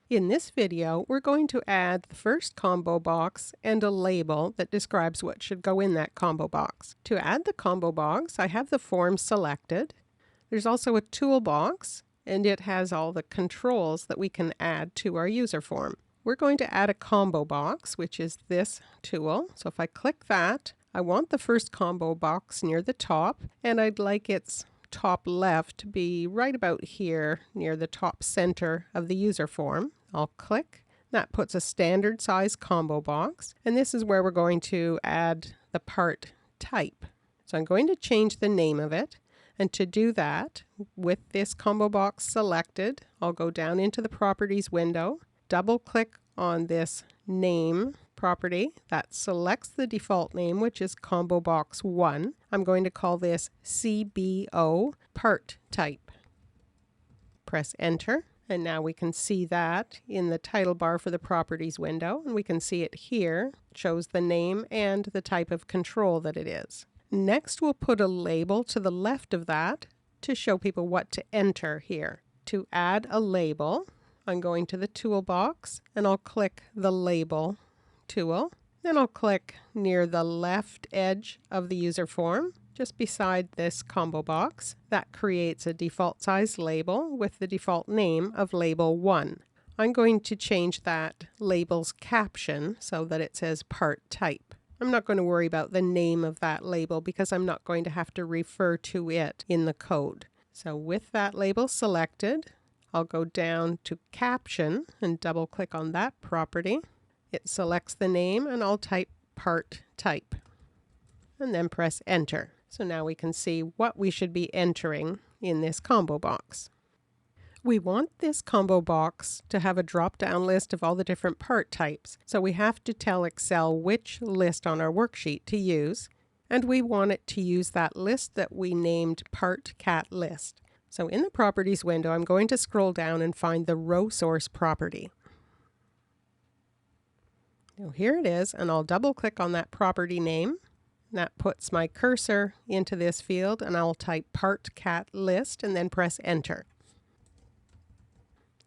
In this video, we're going to add the first combo box and a label that describes what should go in that combo box. To add the combo box, I have the form selected. There's also a toolbox, and it has all the controls that we can add to our user form. We're going to add a combo box, which is this tool. So if I click that, I want the first combo box near the top, and I'd like its top left to be right about here near the top center of the user form. I'll click. That puts a standard size combo box, and this is where we're going to add the part type. So I'm going to change the name of it, and to do that, with this combo box selected, I'll go down into the properties window, double click on this name property that selects the default name, which is Combobox 1. I'm going to call this CBO part type. Press enter, and now we can see that in the title bar for the properties window, and we can see it here. It shows the name and the type of control that it is. Next, we'll put a label to the left of that to show people what to enter here. To add a label, I'm going to the toolbox, and I'll click the label tool. Then I'll click near the left edge of the user form, just beside this combo box. That creates a default size label with the default name of label 1. I'm going to change that label's caption so that it says part type. I'm not going to worry about the name of that label because I'm not going to have to refer to it in the code. So with that label selected, I'll go down to caption and double click on that property. It selects the name, and I'll type part type and then press enter. So now we can see what we should be entering in this combo box. We want this combo box to have a drop-down list of all the different part types. So we have to tell Excel which list on our worksheet to use, and we want it to use that list that we named part cat list. So in the properties window, I'm going to scroll down and find the row source property. Now here it is, and I'll double click on that property name. That puts my cursor into this field, and I'll type part cat list and then press enter.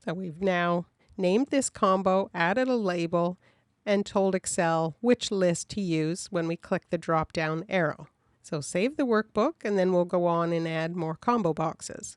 So we've now named this combo, added a label, and told Excel which list to use when we click the drop down arrow. So save the workbook, and then we'll go on and add more combo boxes.